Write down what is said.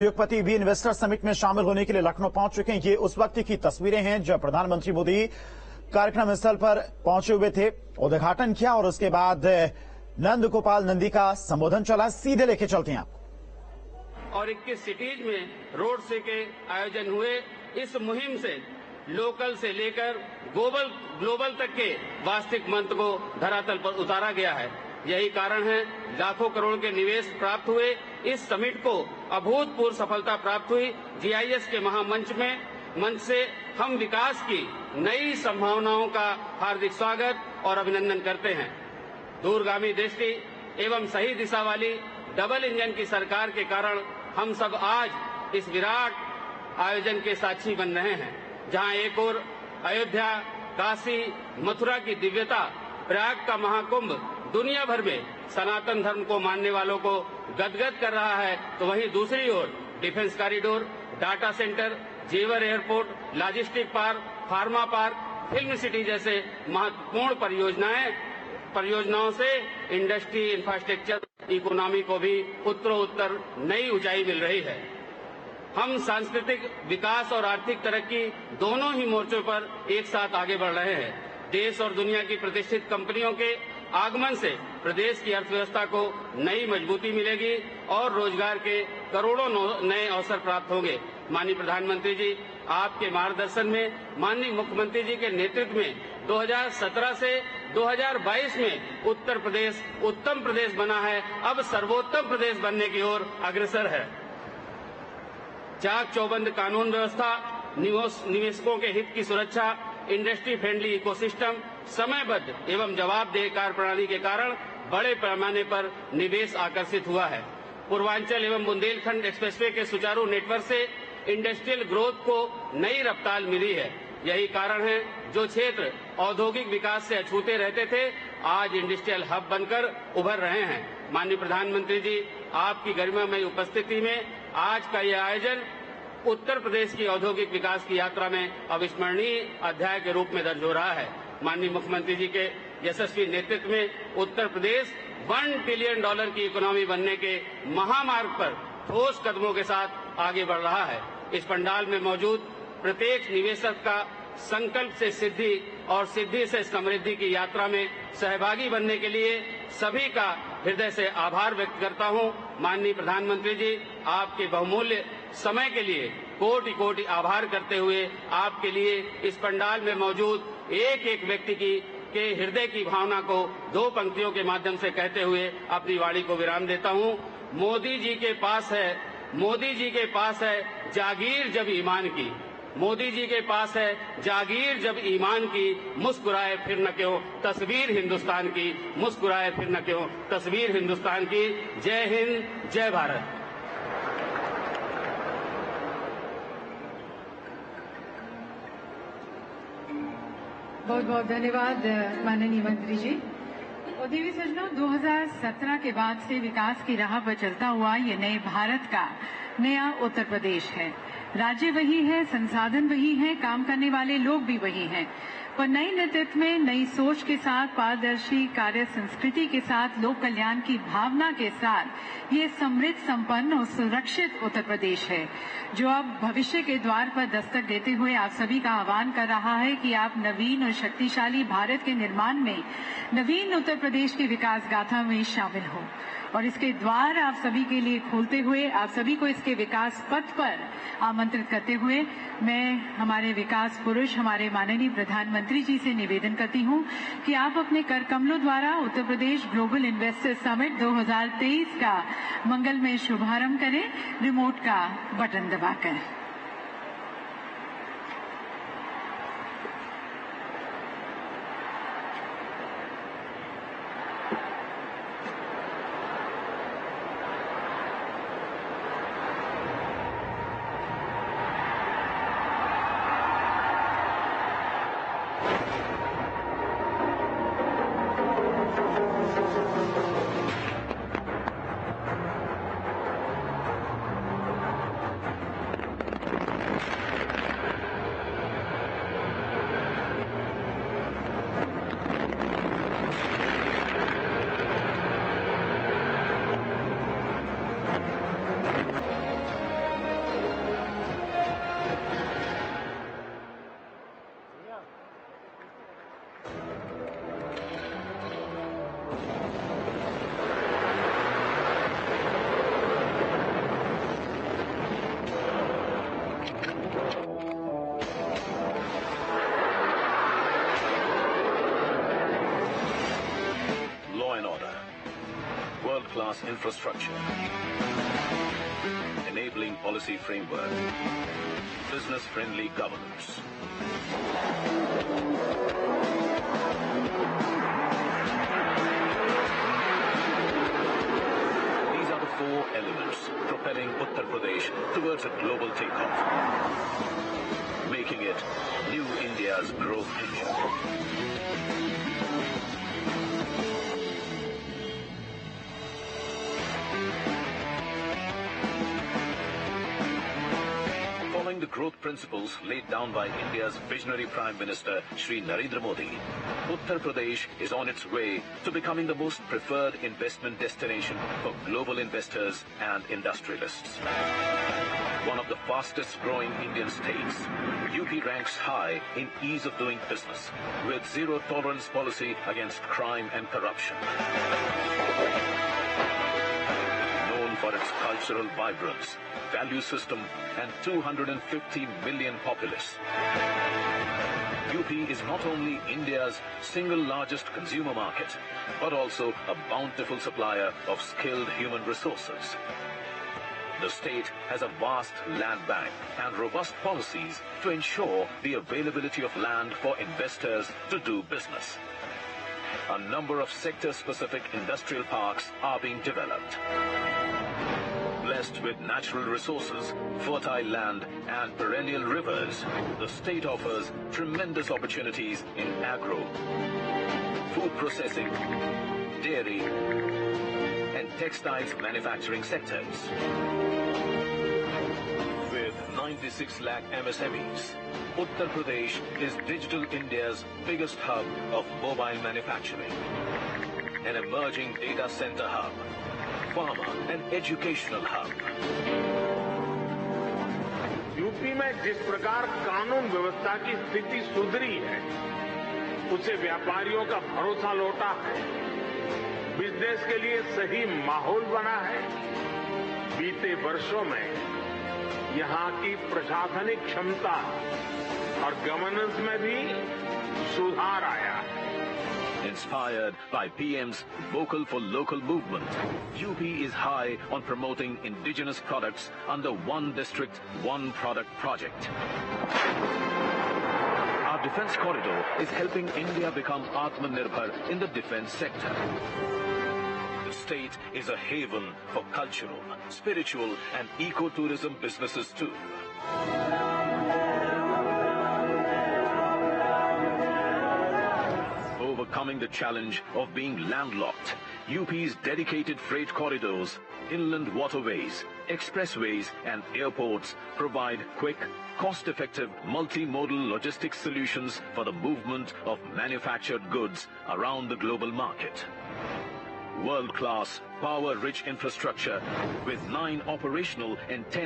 उद्योगपति भी investor summit में शामिल होने के लिए लखनऊ पहुंच चुके हैं। ये उस वक्त की तस्वीरें हैं जब प्रधानमंत्री मोदी कार्यक्रम स्थल पर पहुंचे हुए थे, उद्घाटन किया और उसके बाद नंद गोपाल नंदी का संबोधन चला। सीधे लेके चलते हैं आप। और 21 सिटीज में रोड शो के आयोजन हुए। इस मुहिम से लोकल से लेकर ग्लोबल तक के वास्तविक मंत्र को धरातल पर उतारा गया है। यही कारण है लाखों करोड़ के निवेश प्राप्त हुए। इस समिट को अभूतपूर्व सफलता प्राप्त हुई। जीआईएस के मंच से हम विकास की नई संभावनाओं का हार्दिक स्वागत और अभिनंदन करते हैं। दूरगामी दृष्टि एवं सही दिशा वाली डबल इंजन की सरकार के कारण हम सब आज इस विराट आयोजन के साक्षी बन रहे हैं, जहां एक ओर अयोध्या, काशी, मथुरा की दिव्यता, प्रयाग का महाकुंभ दुनिया भर में सनातन धर्म को मानने वालों को गदगद कर रहा है, तो वहीं दूसरी ओर डिफेंस कॉरिडोर, डाटा सेंटर, जेवर airport, logistic park, pharma park, film city जैसे महत्वपूर्ण परियोजनाओं से इंडस्ट्री, इंफ्रास्ट्रक्चर, इकोनॉमी को भी उत्तरोत्तर नई ऊंचाई मिल रही है। हम सांस्कृतिक विकास और आर्थिक तरक्की दोनों ही मोर्चों पर एक साथ आगे बढ़ रहे हैं। देश और दुनिया की प्रतिष्ठित कंपनियों के आगमन से प्रदेश की अर्थव्यवस्था को नई मजबूती मिलेगी और रोजगार के करोड़ों नए अवसर प्राप्त होंगे। माननीय प्रधानमंत्री जी, आपके मार्गदर्शन में, माननीय मुख्यमंत्री जी के नेतृत्व में 2017 से 2022 में उत्तर प्रदेश उत्तम प्रदेश बना है, अब सर्वोत्तम प्रदेश बनने की ओर अग्रसर है। चाक चौबंद कानून व्यवस्था, निवेशकों के हित की सुरक्षा, इंडस्ट्री फ्रेंडली इकोसिस्टम, समयबद्ध एवं जवाबदेह कार्य प्रणाली के कारण बड़े पैमाने पर निवेश आकर्षित हुआ है। पूर्वांचल एवं बुंदेलखंड एक्सप्रेसवे के सुचारू नेटवर्क से इंडस्ट्रियल ग्रोथ को नई रफ्तार मिली है। यही कारण है जो क्षेत्र औद्योगिक विकास से अछूते रहते थे, आज इंडस्ट्रियल हब बनकर उभर रहे हैं। माननीय प्रधानमंत्री जी, आपकी गरिमामय उपस्थिति में आज का यह आयोजन उत्तर प्रदेश की औद्योगिक विकास की यात्रा में अविस्मरणीय अध्याय के रूप में दर्ज हो रहा है। माननीय मुख्यमंत्री जी के यशस्वी नेतृत्व में उत्तर प्रदेश $1 ट्रिलियन की इकोनॉमी बनने के महामार्ग पर ठोस कदमों के साथ आगे बढ़ रहा है। इस पंडाल में मौजूद प्रत्येक निवेशक का संकल्प से सिद्धि और सिद्धि से समृद्धि की यात्रा में सहभागी बनने के लिए सभी का हृदय से आभार व्यक्त करता हूं। माननीय प्रधानमंत्री जी, आपके बहुमूल्य समय के लिए कोटि कोटि आभार करते हुए आपके लिए इस पंडाल में मौजूद एक एक व्यक्ति के हृदय की भावना को दो पंक्तियों के माध्यम से कहते हुए अपनी वाणी को विराम देता हूं। मोदी जी के पास है जागीर जब ईमान की, मोदी जी के पास है जागीर जब ईमान की, मुस्कुराए फिर न क्यों तस्वीर हिंदुस्तान की, मुस्कुराए फिर न क्यों तस्वीर हिंदुस्तान की। जय हिंद, जय भारत। बहुत बहुत धन्यवाद माननीय मंत्री जी। और देवी सज्जनों, 2017 के बाद से विकास की राह पर चलता हुआ ये नए भारत का नया उत्तर प्रदेश है। राज्य वही है, संसाधन वही है, काम करने वाले लोग भी वही हैं, पर नई नेतृत्व में, नई सोच के साथ, पारदर्शी कार्य संस्कृति के साथ, लोक कल्याण की भावना के साथ ये समृद्ध, संपन्न और सुरक्षित उत्तर प्रदेश है, जो अब भविष्य के द्वार पर दस्तक देते हुए आप सभी का आह्वान कर रहा है कि आप नवीन और शक्तिशाली भारत के निर्माण में, नवीन उत्तर प्रदेश की विकास गाथा में शामिल हो और इसके द्वार आप सभी के लिए खोलते हुए आप सभी को इसके विकास पथ पर आमंत्रित करते हुए मैं हमारे विकास पुरुष, हमारे माननीय प्रधानमंत्री जी से निवेदन करती हूं कि आप अपने कर कमलों द्वारा Uttar Pradesh global investor summit 2023 का मंगलमय शुभारंभ करें, रिमोट का बटन दबाकर। world-class infrastructure, enabling policy framework, business-friendly governance. These are the four elements propelling Uttar Pradesh towards a global takeoff, making it New India's growth engine. Following the growth principles laid down by India's visionary Prime Minister Shri Narendra Modi, Uttar Pradesh is on its way to becoming the most preferred investment destination for global investors and industrialists. One of the fastest growing Indian states, UP ranks high in ease of doing business with zero tolerance policy against crime and corruption. Known for its cultural vibrance, value system and 250 million populace, UP is not only India's single largest consumer market, but also a bountiful supplier of skilled human resources. The state has a vast land bank and robust policies to ensure the availability of land for investors to do business. A number of sector-specific industrial parks are being developed. Blessed with natural resources, fertile land and perennial rivers, the state offers tremendous opportunities in agro, food processing, dairy and textiles manufacturing sectors. With 96 lakh MSMEs, Uttar Pradesh is Digital India's biggest hub of mobile manufacturing, an emerging data center hub, pharma and educational hub. UP में जिस प्रकार कानून व्यवस्था की स्थिति सुधरी है, उससे व्यापारियों का भरोसा लौटा है, बिजनेस के लिए सही माहौल बना है। बीते वर्षों में यहां की प्रशासनिक क्षमता और गवर्नेंस में भी सुधार आया है। Inspired by PM's Vocal for Local movement, UP is high on promoting indigenous products under One District, One Product project. Our defense corridor is helping India become Atmanirbhar in the defense sector. The state is a haven for cultural, spiritual and eco-tourism businesses too. Overcoming the challenge of being landlocked, UP's dedicated freight corridors, inland waterways, expressways and airports provide quick, cost-effective, multimodal logistics solutions for the movement of manufactured goods around the global market. World-class, power-rich infrastructure with 9 operational and 10